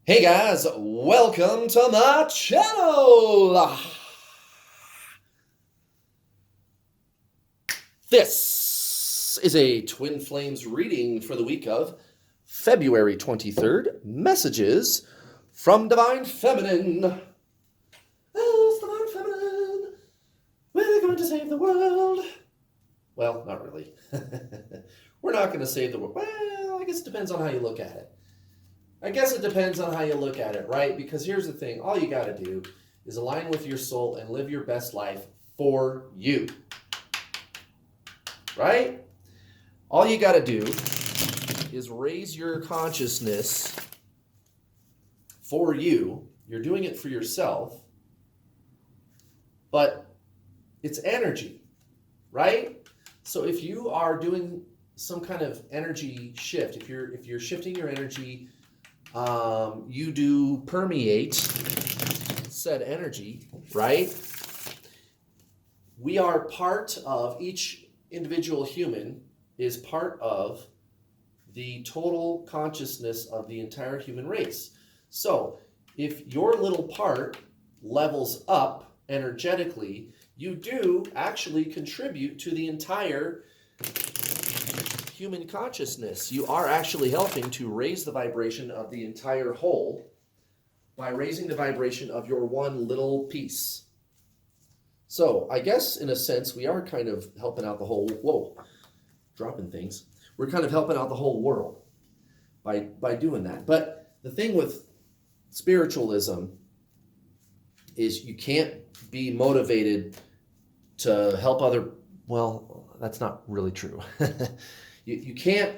Hey guys, welcome to my channel. This is a Twin Flames reading for the week of February 23rd. Messages from Divine Feminine. Oh, it's Divine Feminine. We're going to save the world. Well, not really. We're not going to save the world. Well, I guess it depends on how you look at it. Right? Because here's the thing. All you got to do is align with your soul and live your best life for you. Right? All you got to do is raise your consciousness for you. You're doing it for yourself. But it's energy, right? So if you are doing some kind of energy shift, if you're shifting your energy, you do permeate said energy, right? We are part of, each individual human is part of the total consciousness of the entire human race. So if your little part levels up energetically, you do actually contribute to the entire human consciousness. You are actually helping to raise the vibration of the entire whole by raising the vibration of your one little piece. So I guess in a sense we are kind of helping out the whole, dropping things. We're kind of helping out the whole world by doing that. But the thing with spiritualism is you can't be motivated to help other, well, that's not really true. You can't,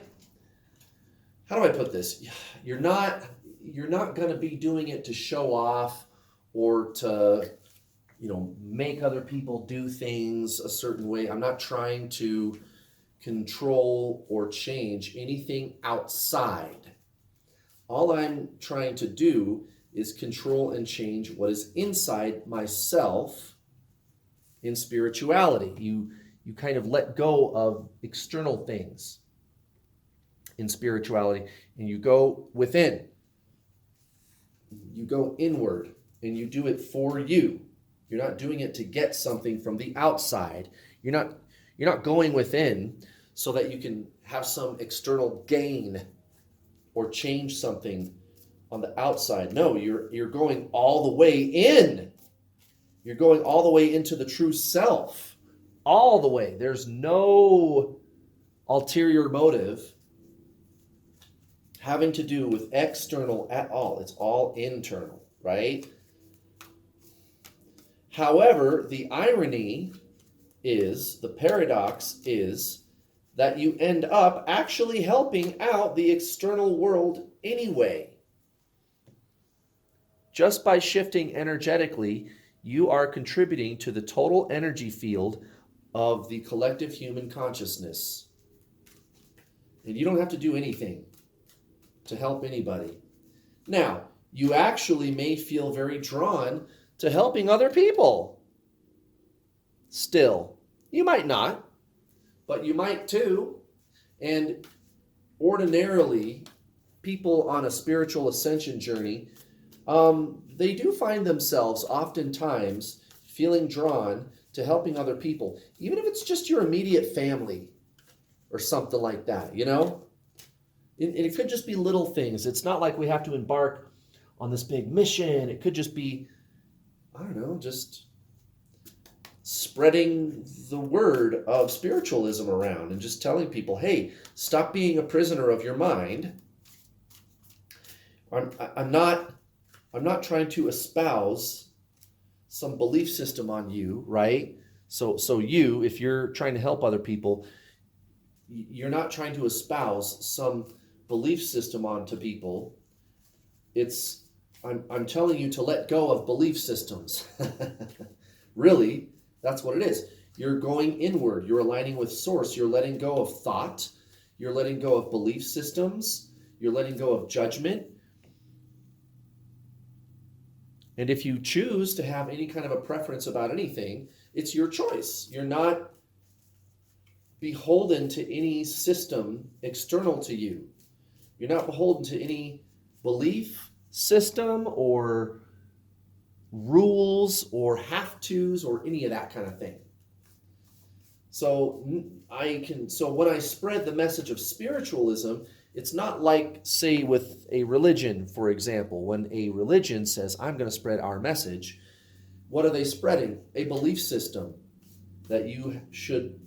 how do I put this? You're not going to be doing it to show off or to, make other people do things a certain way. I'm not trying to control or change anything outside. All I'm trying to do is control and change what is inside myself in spirituality. You kind of let go of external things in spirituality and you go within. You go inward and you do it for you. You're not doing it to get something from the outside. You're not going within so that you can have some external gain or change something on the outside. No, you're going all the way in. You're going all the way into the true self. All the way. There's no ulterior motive having to do with external at all. It's all internal, right? However, the irony is, the paradox is, that you end up actually helping out the external world anyway. Just by shifting energetically, you are contributing to the total energy field of the collective human consciousness. And you don't have to do anything to help anybody. Now, you actually may feel very drawn to helping other people. Still, you might not, but you might too. And ordinarily, people on a spiritual ascension journey, they do find themselves oftentimes feeling drawn to helping other people, even if it's just your immediate family or something like that, And it could just be little things. It's not like we have to embark on this big mission. It could just be, I don't know, just spreading the word of spiritualism around and just telling people, hey, stop being a prisoner of your mind. I'm not trying to espouse some belief system on you, right? So you, if you're trying to help other people, you're not trying to espouse some belief system onto people. I'm telling you to let go of belief systems. Really, that's what it is. You're going inward. You're aligning with source. You're letting go of thought. You're letting go of belief systems. You're letting go of judgment. And if you choose to have any kind of a preference about anything, it's your choice. You're not beholden to any system external to you. You're not beholden to any belief system or rules or have tos or any of that kind of thing. So when I spread the message of spiritualism, it's not like, say, with a religion, for example. When a religion says, I'm going to spread our message, what are they spreading? A belief system that you should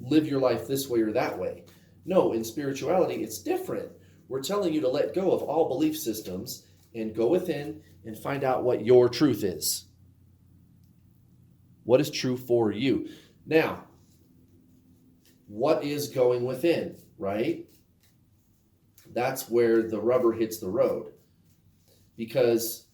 live your life this way or that way. No, in spirituality, it's different. We're telling you to let go of all belief systems and go within and find out what your truth is. What is true for you? Now, what is going within, right? That's where the rubber hits the road. Because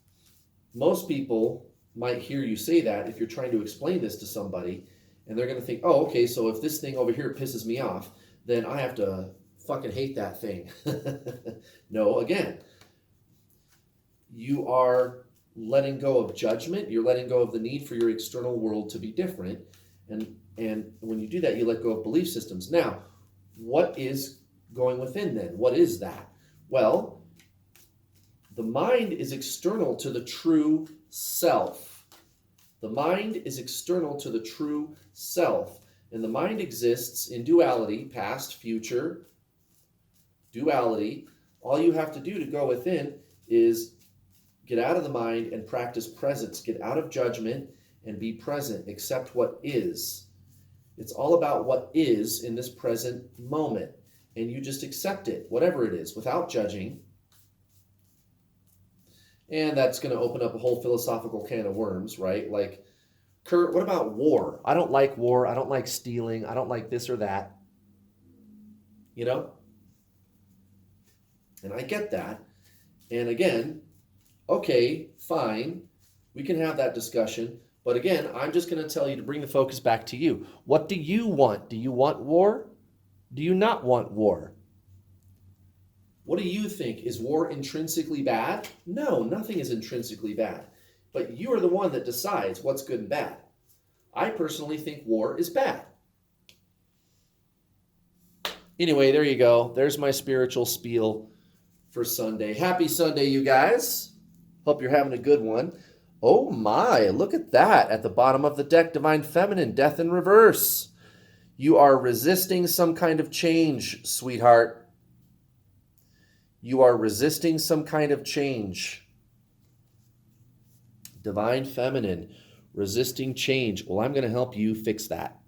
most people might hear you say that if you're trying to explain this to somebody, and they're going to think, oh, okay, so if this thing over here pisses me off, then I have to fucking hate that thing. No, again, you are letting go of judgment. You're letting go of the need for your external world to be different. And when you do that, you let go of belief systems. Now, what is going within then? What is that? Well, the mind is external to the true self. The mind is external to the true self. And the mind exists in duality, past, future, duality. All you have to do to go within is get out of the mind and practice presence. Get out of judgment and be present. Accept what is. It's all about what is in this present moment. And you just accept it, whatever it is, without judging. And that's going to open up a whole philosophical can of worms, right? Like, Kurt, what about war? I don't like war. I don't like stealing. I don't like this or that. You know? And I get that. And again, okay, fine. We can have that discussion. But again, I'm just going to tell you to bring the focus back to you. What do you want? Do you want war? Do you not want war? What do you think? Is war intrinsically bad? No, nothing is intrinsically bad. But you are the one that decides what's good and bad. I personally think war is bad. Anyway, there you go. There's my spiritual spiel for Sunday. Happy Sunday, you guys. Hope you're having a good one. Oh my, look at that. At the bottom of the deck, Divine Feminine, Death in Reverse. You are resisting some kind of change, sweetheart. You are resisting some kind of change. Divine Feminine, resisting change. Well, I'm going to help you fix that.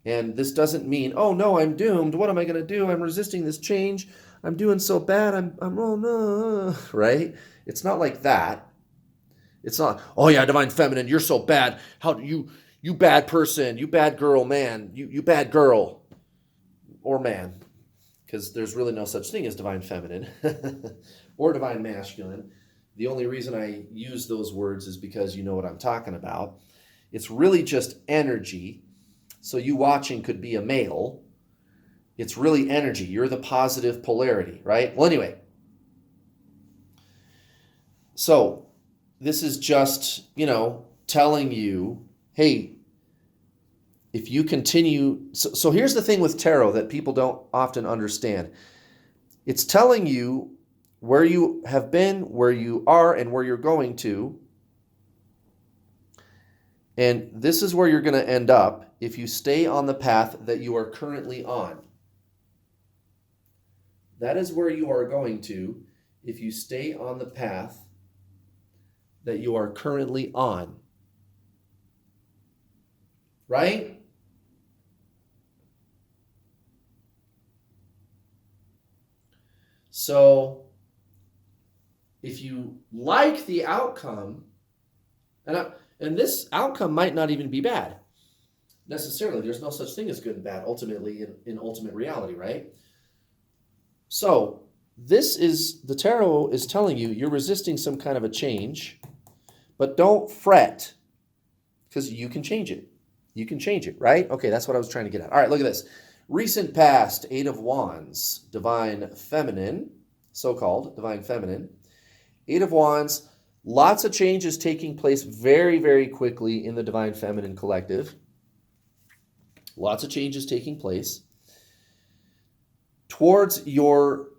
And this doesn't mean, oh no, I'm doomed. What am I going to do? I'm resisting this change. I'm doing so bad. I'm oh no, right? It's not like that. It's not, oh yeah, Divine Feminine, you're so bad. How do you bad person, you bad girl, man, you bad girl or man, because there's really no such thing as Divine Feminine or Divine Masculine. The only reason I use those words is because you know what I'm talking about. It's really just energy. So you watching could be a male. It's really energy. You're the positive polarity, right? Well, anyway. So this is just, telling you, hey, if you continue. So here's the thing with tarot that people don't often understand. It's telling you where you have been, where you are, and where you're going to. And this is where you're going to end up if you stay on the path that you are currently on. That is where you are going to if you stay on the path that you are currently on. Right? So, if you like the outcome, and this outcome might not even be bad necessarily. There's no such thing as good and bad ultimately in ultimate reality, right? So, the tarot is telling you you're resisting some kind of a change, but don't fret because you can change it. You can change it, right? Okay, that's what I was trying to get at. All right, look at this. Recent past, 8 of Wands, Divine Feminine, so-called Divine Feminine. 8 of Wands, lots of changes taking place very, very quickly in the Divine Feminine collective. Lots of changes taking place towards your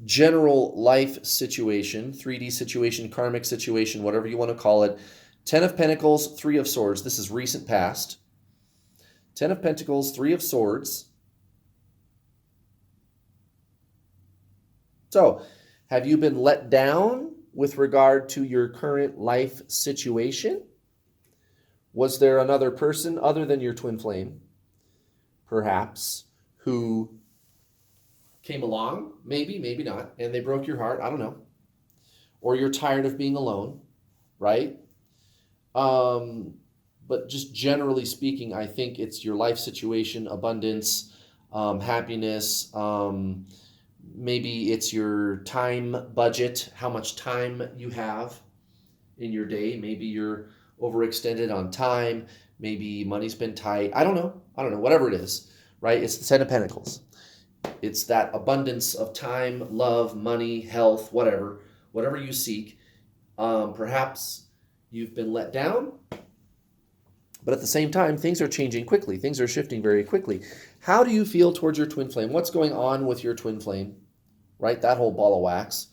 general life situation, 3D situation, karmic situation, whatever you want to call it. 10 of Pentacles, 3 of Swords. This is recent past. 10 of Pentacles, 3 of Swords. So, have you been let down with regard to your current life situation? Was there another person other than your twin flame, perhaps, who came along, maybe, maybe not, and they broke your heart? I don't know. Or you're tired of being alone, right? But just generally speaking, I think it's your life situation, abundance, happiness. Maybe it's your time budget, how much time you have in your day. Maybe you're overextended on time. Maybe money's been tight. I don't know. Whatever it is, right? It's the 10 of Pentacles. It's that abundance of time, love, money, health, whatever you seek. Perhaps you've been let down, but at the same time, things are changing quickly. Things are shifting very quickly. How do you feel towards your twin flame? What's going on with your twin flame? Right? That whole ball of wax.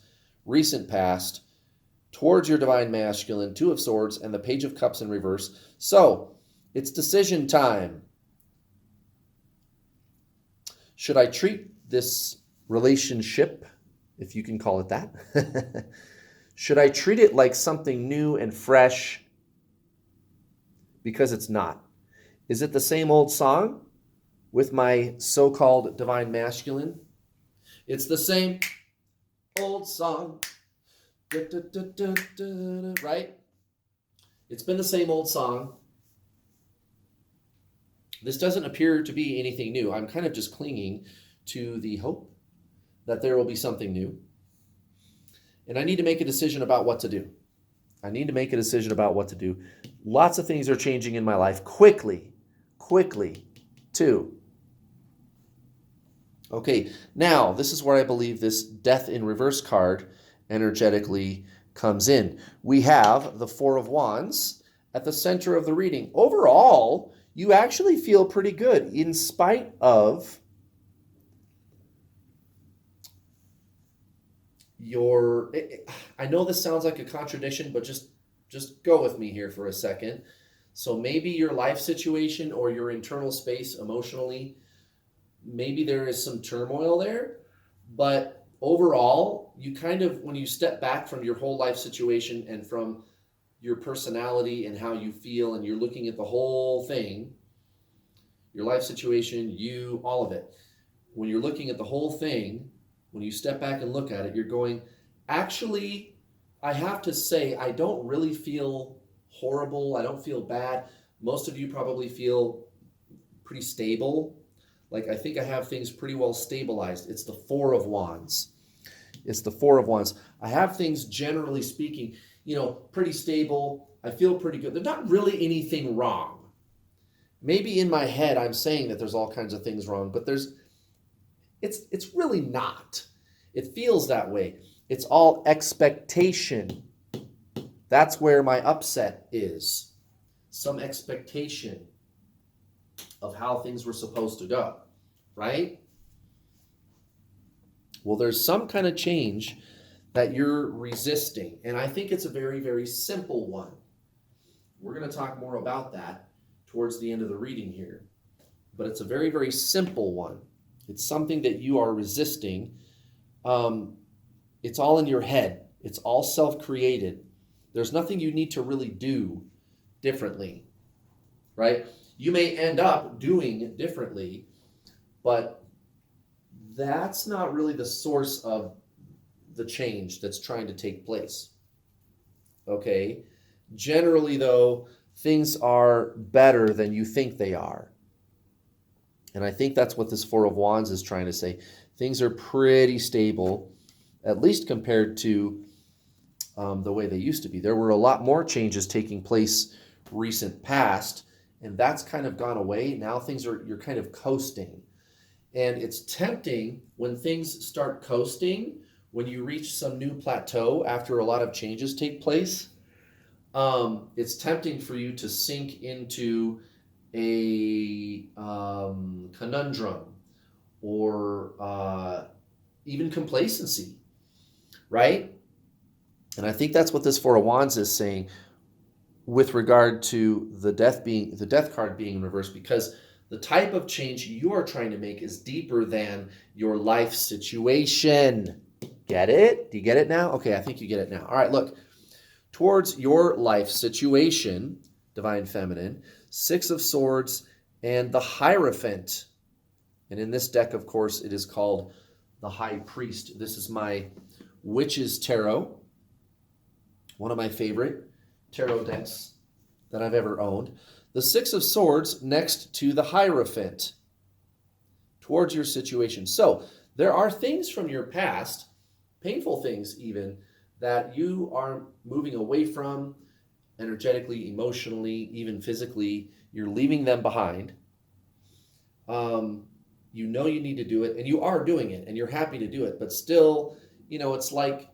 Recent past, towards your divine masculine, 2 of Swords, and the Page of Cups in reverse. So, it's decision time. Should I treat this relationship, if you can call it that, should I treat it like something new and fresh? Because it's not. Is it the same old song with my so-called divine masculine? It's the same old song, right? It's been the same old song. This doesn't appear to be anything new. I'm kind of just clinging to the hope that there will be something new. And I need to make a decision about what to do. Lots of things are changing in my life quickly, too. Okay, now this is where I believe this Death in Reverse card energetically comes in. We have the 4 of Wands at the center of the reading. Overall, you actually feel pretty good in spite of your... I know this sounds like a contradiction, but just go with me here for a second. So maybe your life situation or your internal space emotionally, maybe there is some turmoil there, but overall, you kind of, when you step back from your whole life situation and from your personality and how you feel, and you're looking at the whole thing, your life situation, you, all of it. When you're looking at the whole thing, when you step back and look at it, you're going, actually, I have to say, I don't really feel horrible. I don't feel bad. Most of you probably feel pretty stable. Like, I think I have things pretty well stabilized. It's the 4 of Wands. I have things, generally speaking, pretty stable. I feel pretty good. There's not really anything wrong. Maybe in my head I'm saying that there's all kinds of things wrong, but it's really not. It feels that way. It's all expectation. That's where my upset is. Some expectation of how things were supposed to go, right? Well, there's some kind of change that you're resisting, and I think it's a very, very simple one. We're going to talk more about that towards the end of the reading here, but it's a very, very simple one. It's something that you are resisting. It's all in your head. It's all self-created. There's nothing you need to really do differently, right? You may end up doing differently, but that's not really the source of the change that's trying to take place, okay? Generally, though, things are better than you think they are. And I think that's what this 4 of Wands is trying to say. Things are pretty stable, at least compared to the way they used to be. There were a lot more changes taking place recent past, and that's kind of gone away. Now you're kind of coasting. And it's tempting when things start coasting, when you reach some new plateau after a lot of changes take place, it's tempting for you to sink into a conundrum or even complacency, right? And I think that's what this Four of Wands is saying with regard to the death card being in reverse, because the type of change you are trying to make is deeper than your life situation. Get it? Do you get it now? Okay, I think you get it now. All right, look. Towards your life situation, Divine Feminine, Six of Swords, and the Hierophant. And in this deck, of course, it is called the High Priest. This is my Witch's Tarot, one of my favorite tarot decks that I've ever owned. The Six of Swords next to the Hierophant towards your situation. So there are things from your past, painful things even, that you are moving away from energetically, emotionally, even physically. You're leaving them behind. You know you need to do it, and you are doing it, and you're happy to do it, but still, it's like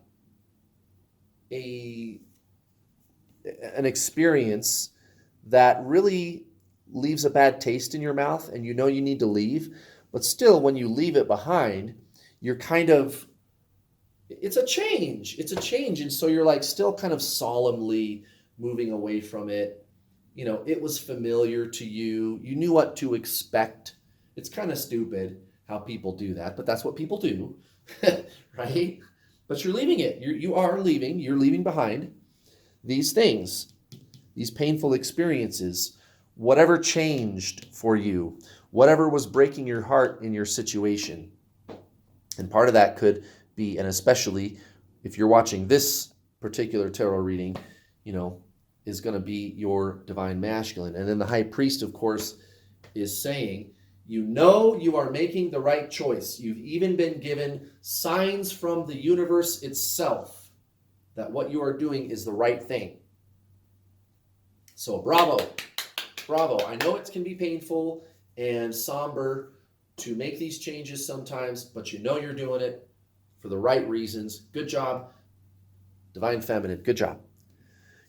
an experience that really leaves a bad taste in your mouth, and you know you need to leave, but still, when you leave it behind, you're it's a change, and so you're like still kind of solemnly moving away from it. It was familiar to you. You knew what to expect. It's kind of stupid how people do that, but that's what people do, right? But you're leaving it. You're leaving behind these things, these painful experiences, whatever changed for you, whatever was breaking your heart in your situation. And part of that could be, and especially if you're watching this particular tarot reading, is going to be your Divine Masculine. And then the High Priest, of course, is saying, you are making the right choice. You've even been given signs from the universe itself that what you are doing is the right thing. So bravo. I know it can be painful and somber to make these changes sometimes, but you're doing it for the right reasons. Good job, Divine Feminine. Good job.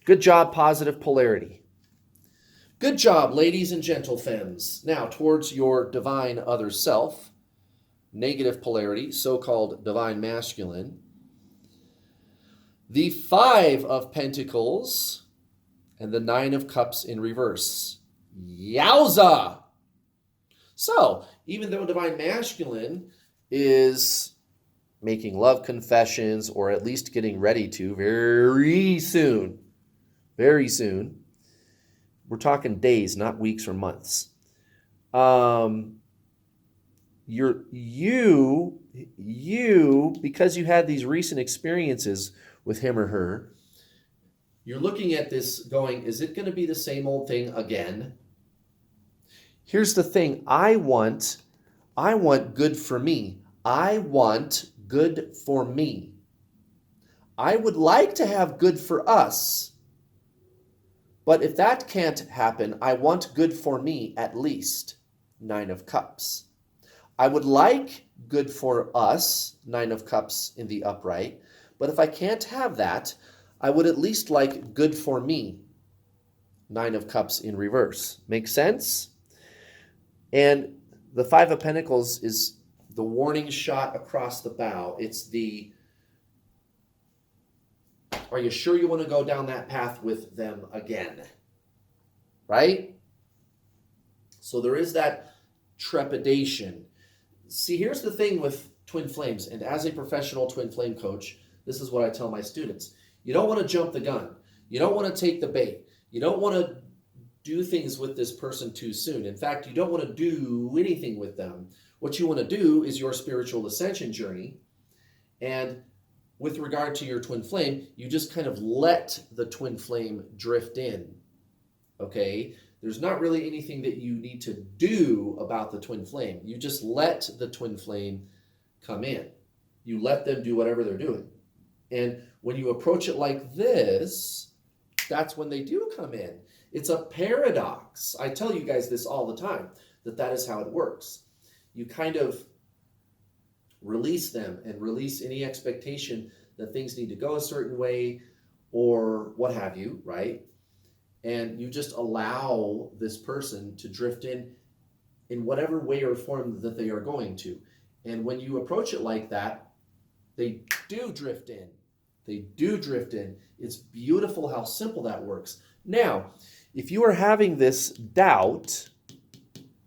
Good job, positive polarity. Good job, ladies and gentle femmes. Now, towards your divine other self, negative polarity, so-called Divine Masculine. The Five of Pentacles and the Nine of Cups in reverse. Yowza! So, even though Divine Masculine is making love confessions, or at least getting ready to very soon, we're talking days, not weeks or months. You, because you had these recent experiences with him or her, you're looking at this going, is it going to be the same old thing again? Here's the thing. I want good for me. I want good for me. I would like to have good for us. But if that can't happen, I want good for me at least. Nine of Cups. I would like good for us, Nine of Cups in the upright. But if I can't have that, I would at least like good for me, Nine of Cups in reverse. Make sense? And the Five of Pentacles is the warning shot across the bow. It's the, are you sure you want to go down that path with them again? Right? So there is that trepidation. See, here's the thing with twin flames, and as a professional twin flame coach, this is what I tell my students. You don't want to jump the gun. You don't want to take the bait. You don't want to do things with this person too soon. In fact, you don't want to do anything with them. What you want to do is your spiritual ascension journey. And with regard to your twin flame, you just kind of let the twin flame drift in, okay? There's not really anything that you need to do about the twin flame. You just let the twin flame come in. You let them do whatever they're doing. And when you approach it like this, that's when they do come in. It's a paradox. I tell you guys this all the time, that is how it works. You kind of release them and release any expectation that things need to go a certain way or what have you, right? And you just allow this person to drift in whatever way or form that they are going to. And when you approach it like that, They do drift in. They do drift in. It's beautiful how simple that works. Now, if you are having this doubt,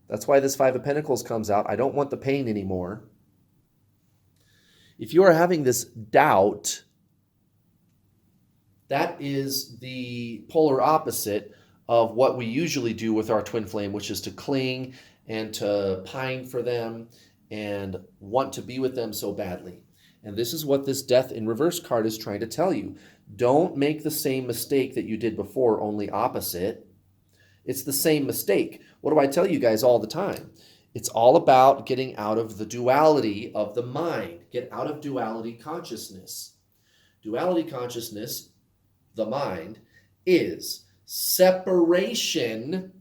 that's why this Five of Pentacles comes out. I don't want the pain anymore. If you are having this doubt, that is the polar opposite of what we usually do with our twin flame, which is to cling and to pine for them and want to be with them so badly. And this is what this Death in Reverse card is trying to tell you. Don't make the same mistake that you did before, only opposite. It's the same mistake. What do I tell you guys all the time? It's all about getting out of the duality of the mind. Get out of duality consciousness. Duality consciousness, the mind, is separation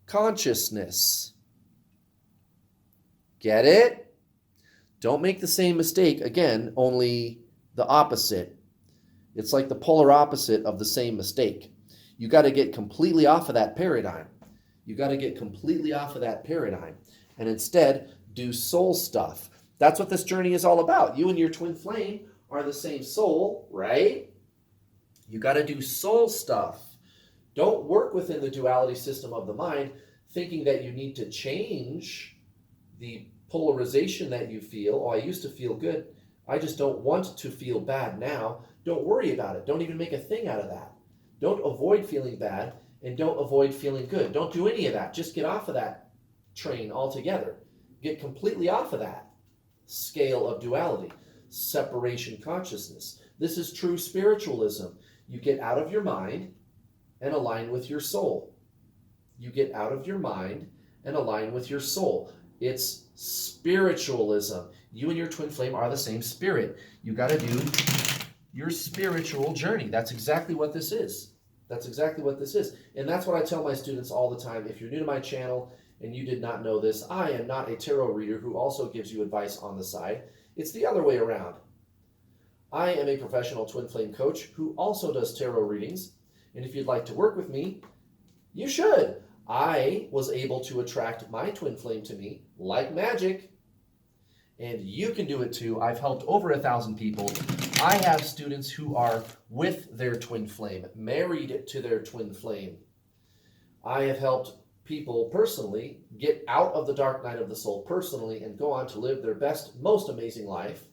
consciousness. Get it? Don't make the same mistake, again, only the opposite. It's like the polar opposite of the same mistake. You got to get completely off of that paradigm. You got to get completely off of that paradigm and instead do soul stuff. That's what this journey is all about. You and your twin flame are the same soul, right? You got to do soul stuff. Don't work within the duality system of the mind thinking that you need to change the polarization that you feel. Oh, I used to feel good. I just don't want to feel bad now. Don't worry about it. Don't even make a thing out of that. Don't avoid feeling bad and don't avoid feeling good. Don't do any of that. Just get off of that train altogether. Get completely off of that scale of duality. Separation consciousness. This is true spiritualism. You get out of your mind and align with your soul. You get out of your mind and align with your soul. It's spiritualism. You and your twin flame are the same spirit. You got to do your spiritual journey. That's exactly what this is. That's exactly what this is. And that's what I tell my students all the time. If you're new to my channel and you did not know this, I am not a tarot reader who also gives you advice on the side. It's the other way around. I am a professional twin flame coach who also does tarot readings. And if you'd like to work with me, you should. I was able to attract my twin flame to me like magic, and you can do it too. I've helped over 1,000 people. I have students who are with their twin flame, married to their twin flame. I have helped people personally get out of the dark night of the soul personally and go on to live their best, most amazing life.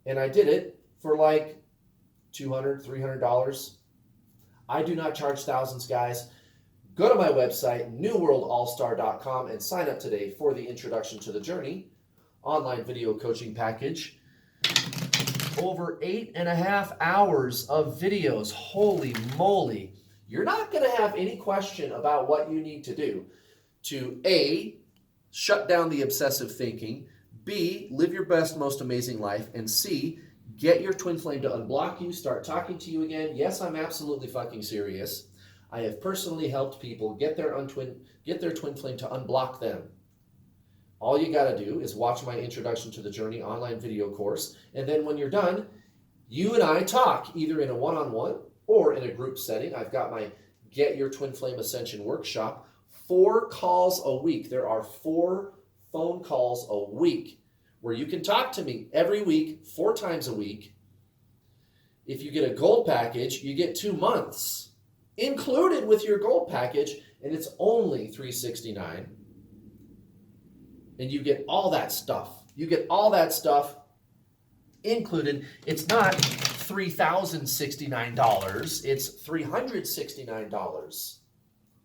And I did it for like $200, $300. I do not charge thousands, guys. Go to my website, newworldallstar.com, and sign up today for the Introduction to the Journey online video coaching package. Over 8.5 hours of videos. Holy moly. You're not going to have any question about what you need to do to A, shut down the obsessive thinking, B, live your best, most amazing life, and C, get your twin flame to unblock you, start talking to you again. Yes, I'm absolutely fucking serious. I have personally helped people get their twin flame to unblock them. All you got to do is watch my Introduction to the Journey online video course, and then when you're done, you and I talk either in a one-on-one or in a group setting. I've got my Get Your Twin Flame Ascension workshop, 4 calls a week. There are 4 phone calls a week where you can talk to me every week, 4 times a week. If you get a gold package, you get 2 months included with your gold package, and it's only $369. And you get all that stuff. You get all that stuff included. It's not $3,069. It's $369.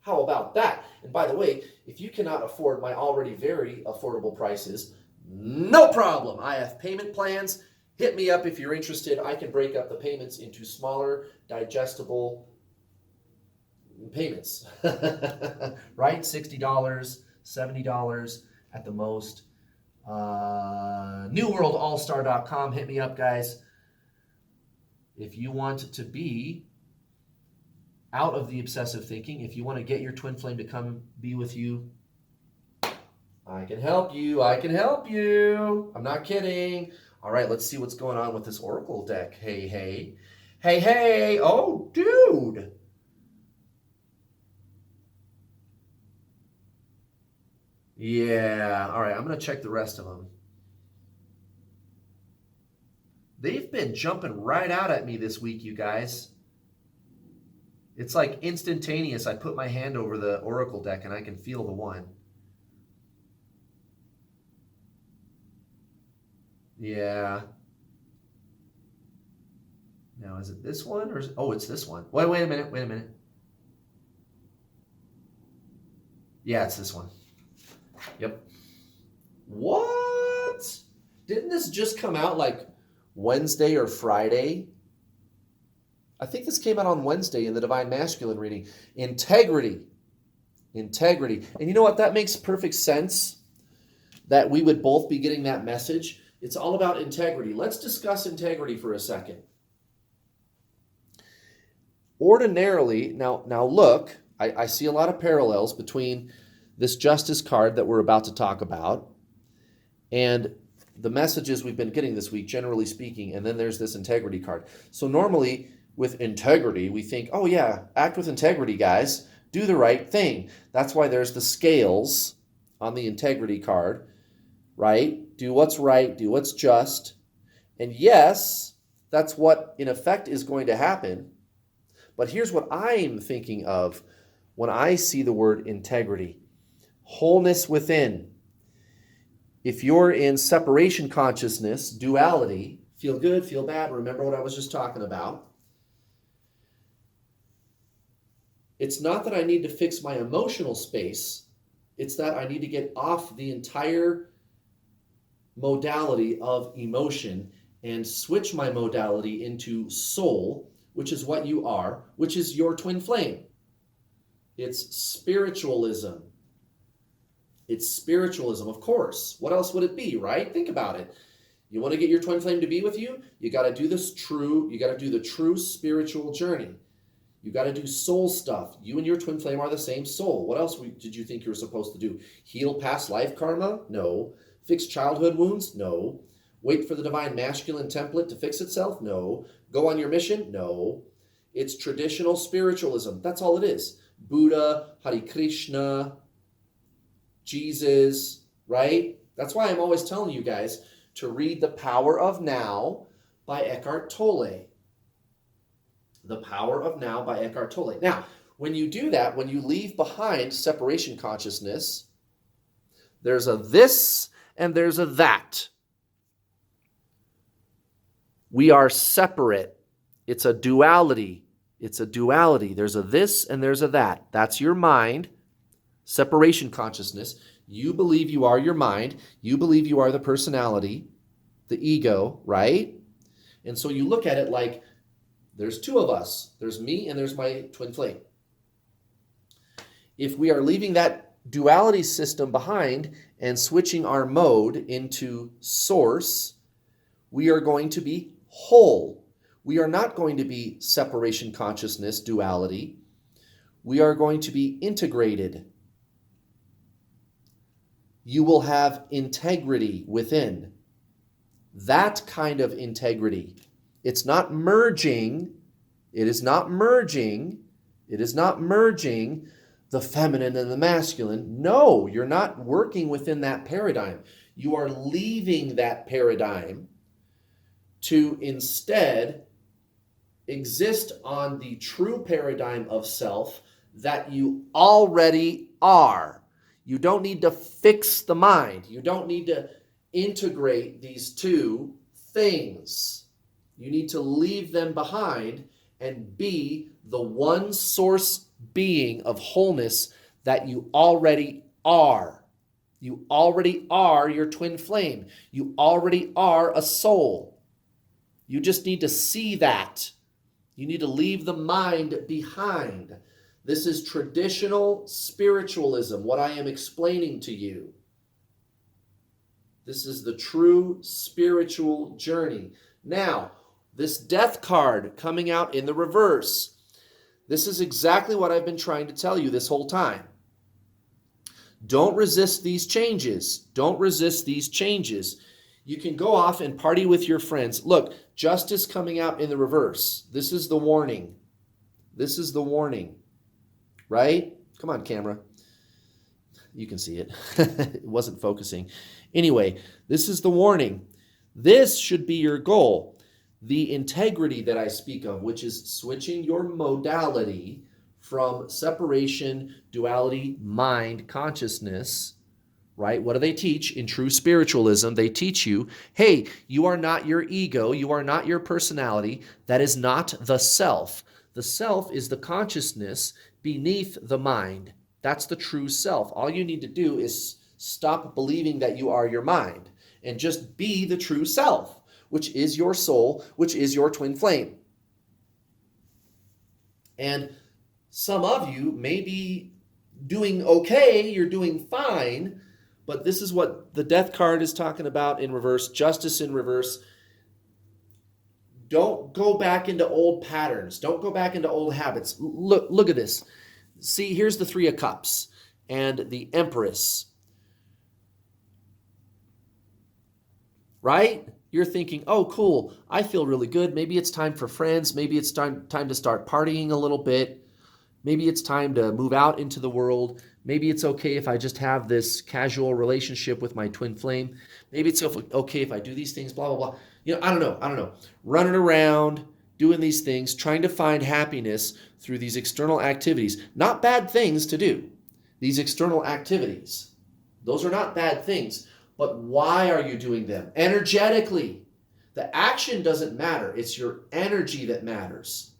How about that? And by the way, if you cannot afford my already very affordable prices, no problem. I have payment plans. Hit me up if you're interested. I can break up the payments into smaller, digestible payments. Right? $60, $70 at the most. NewWorldAllStar.com. Hit me up, guys. If you want to be out of the obsessive thinking, if you want to get your twin flame to come be with you, I can help you. I can help you. I'm not kidding. All right, let's see what's going on with this Oracle deck. Hey, hey. Hey, hey. Oh, dude. Yeah. All right, I'm going to check the rest of them. They've been jumping right out at me this week, you guys. It's like instantaneous. I put my hand over the oracle deck and I can feel the one. Yeah. Now, is it this one or oh, it's this one. Wait a minute. Yeah, it's this one. Yep. What? Didn't this just come out like Wednesday or Friday? I think this came out on Wednesday in the Divine Masculine reading. Integrity. Integrity. And you know what? That makes perfect sense that we would both be getting that message. It's all about integrity. Let's discuss integrity for a second. Ordinarily, now look, I see a lot of parallels between this justice card that we're about to talk about and the messages we've been getting this week, generally speaking, and then there's this integrity card. So normally with integrity, we think, oh yeah, act with integrity, guys. Do the right thing. That's why there's the scales on the integrity card, right? Do what's right, do what's just. And yes, that's what in effect is going to happen. But here's what I'm thinking of when I see the word integrity. Wholeness within. If you're in separation consciousness, duality, feel good, feel bad, remember what I was just talking about. It's not that I need to fix my emotional space. It's that I need to get off the entire modality of emotion and switch my modality into soul, which is what you are, which is your twin flame. It's spiritualism. It's spiritualism, of course. What else would it be, right? Think about it. You want to get your twin flame to be with you? You got to do the true spiritual journey. You got to do soul stuff. You and your twin flame are the same soul. What else did you think you were supposed to do? Heal past life karma? No. Fix childhood wounds? No. Wait for the divine masculine template to fix itself? No. Go on your mission? No. It's traditional spiritualism. That's all it is. Buddha, Hare Krishna, Jesus, right? That's why I'm always telling you guys to read The Power of Now by Eckhart Tolle. The Power of Now by Eckhart Tolle. Now, when you do that, when you leave behind separation consciousness, there's a this and there's a that. We are separate. It's a duality. It's a duality. There's a this and there's a that. That's your mind. Separation consciousness. You believe you are your mind. You believe you are the personality, the ego, right? And so you look at it like there's two of us. There's me and there's my twin flame. If we are leaving that duality system behind and switching our mode into source, we are going to be whole. We are not going to be separation consciousness, duality. We are going to be integrated. You will have integrity within. That kind of integrity. It's not merging. It is not merging. It is not merging the feminine and the masculine. No, you're not working within that paradigm. You are leaving that paradigm to instead exist on the true paradigm of self that you already are. You don't need to fix the mind. You don't need to integrate these two things. You need to leave them behind and be the one source being of wholeness that you already are. You already are your twin flame. You already are a soul. You just need to see that. You need to leave the mind behind. This is traditional spiritualism, what I am explaining to you. This is the true spiritual journey. Now, this death card coming out in the reverse. This is exactly what I've been trying to tell you this whole time. Don't resist these changes. Don't resist these changes. You can go off and party with your friends. Look, justice coming out in the reverse. This is the warning. This is the warning, right? Come on, camera. You can see it. It wasn't focusing. Anyway, this is the warning. This should be your goal. The integrity that I speak of, which is switching your modality from separation, duality, mind, consciousness, right? What do they teach in true spiritualism? They teach you, hey, you are not your ego, you are not your personality, that is not the self. The self is the consciousness beneath the mind. That's the true self. All you need to do is stop believing that you are your mind and just be the true self, which is your soul, which is your twin flame. And some of you may be doing okay, you're doing fine, but this is what the death card is talking about in reverse, justice in reverse. Don't go back into old patterns. Don't go back into old habits. Look at this. See, here's the Three of Cups and the Empress. Right? You're thinking, oh, cool, I feel really good. Maybe it's time for friends. Maybe it's time to start partying a little bit. Maybe it's time to move out into the world. Maybe it's okay if I just have this casual relationship with my twin flame. Maybe it's okay if I do these things, blah, blah, blah. I don't know. Running around, doing these things, trying to find happiness through these external activities. Not bad things to do. These external activities. Those are not bad things. But why are you doing them? Energetically. The action doesn't matter. It's your energy that matters.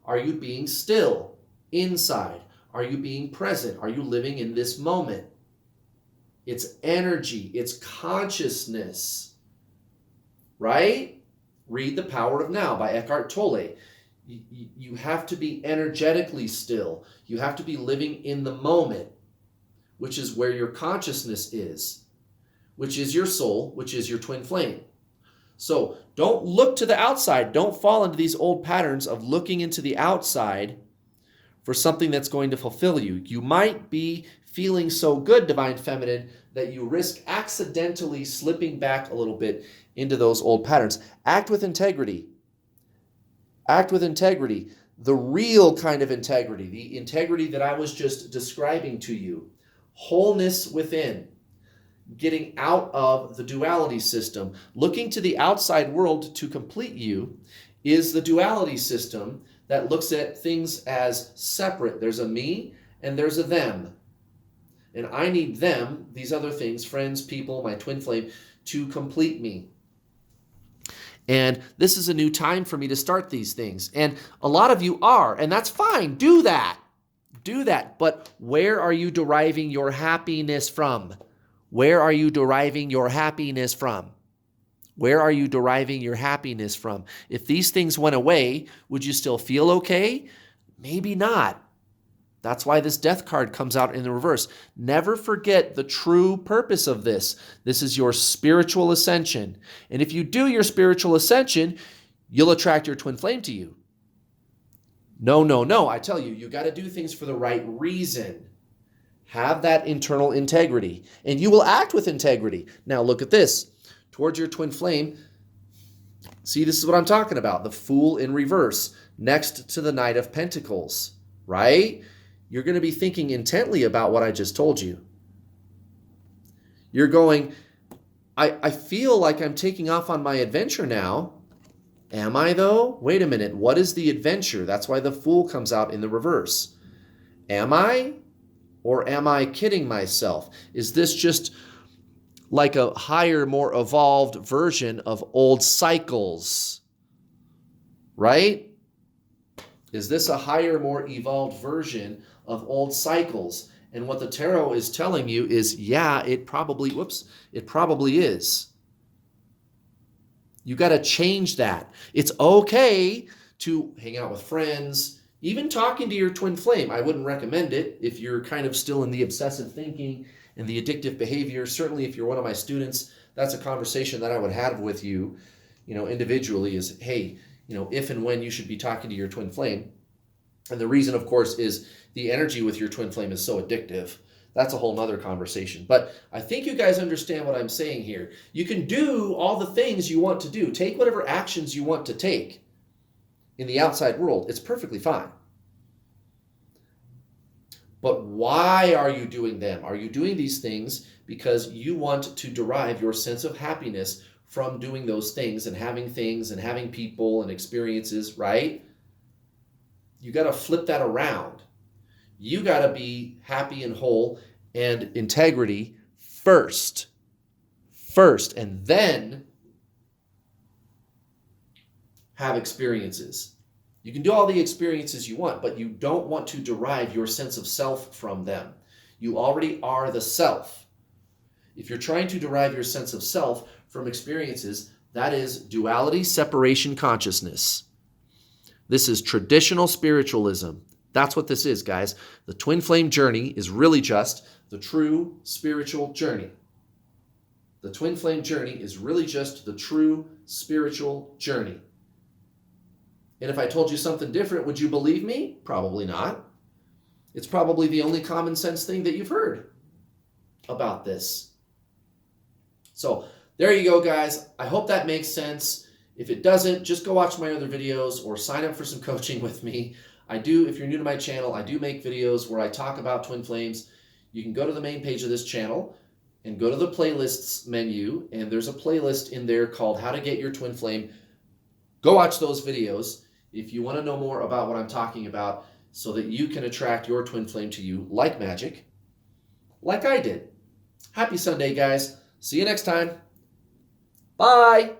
Are you being still inside? Are you being present? Are you living in this moment? It's energy. It's consciousness. Right? Read The Power of Now by Eckhart Tolle. You have to be energetically still. You have to be living in the moment, which is where your consciousness is, which is your soul, which is your twin flame. So don't look to the outside. Don't fall into these old patterns of looking into the outside for something that's going to fulfill you. You might be feeling so good, Divine Feminine, that you risk accidentally slipping back a little bit into those old patterns. Act with integrity. Act with integrity. The real kind of integrity, the integrity that I was just describing to you. Wholeness within. Getting out of the duality system. Looking to the outside world to complete you is the duality system that looks at things as separate. There's a me and there's a them. And I need them, these other things, friends, people, my twin flame, to complete me. And this is a new time for me to start these things. And a lot of you are, and that's fine. Do that. Do that. But where are you deriving your happiness from? Where are you deriving your happiness from? Where are you deriving your happiness from? If these things went away, would you still feel okay? Maybe not. That's why this death card comes out in the reverse. Never forget the true purpose of this. This is your spiritual ascension. And if you do your spiritual ascension, you'll attract your twin flame to you. No. I tell you, you got to do things for the right reason. Have that internal integrity, and you will act with integrity. Now look at this. Towards your twin flame, see, this is what I'm talking about. The Fool in reverse, next to the Knight of Pentacles, right? You're going to be thinking intently about what I just told you. You're going, I feel like I'm taking off on my adventure now. Am I though? Wait a minute. What is the adventure? That's why the Fool comes out in the reverse. Am I? Or am I kidding myself? Is this just like a higher, more evolved version of old cycles? Right? Is this a higher, more evolved version of old cycles? And what the tarot is telling you is, yeah, it probably is. You got to change that. It's okay to hang out with friends, even talking to your twin flame. I wouldn't recommend it if you're kind of still in the obsessive thinking and the addictive behavior. Certainly if you're one of my students, that's a conversation that I would have with you, individually is, hey, if and when you should be talking to your twin flame. And the reason, of course, is the energy with your twin flame is so addictive. That's a whole nother conversation. But I think you guys understand what I'm saying here. You can do all the things you want to do. Take whatever actions you want to take in the outside world. It's perfectly fine. But why are you doing them? Are you doing these things because you want to derive your sense of happiness from doing those things and having people and experiences, right? You got to flip that around. You got to be happy and whole and integrity first, and then have experiences. You can do all the experiences you want, but you don't want to derive your sense of self from them. You already are the self. If you're trying to derive your sense of self from experiences, that is duality, separation, consciousness. This is traditional spiritualism. That's what this is, guys. The twin flame journey is really just the true spiritual journey. The twin flame journey is really just the true spiritual journey. And if I told you something different, would you believe me? Probably not. It's probably the only common sense thing that you've heard about this. So there you go, guys. I hope that makes sense. If it doesn't, just go watch my other videos or sign up for some coaching with me. If you're new to my channel, I do make videos where I talk about twin flames. You can go to the main page of this channel and go to the playlists menu, and there's a playlist in there called How to Get Your Twin Flame. Go watch those videos if you want to know more about what I'm talking about so that you can attract your twin flame to you like magic, like I did. Happy Sunday, guys. See you next time. Bye.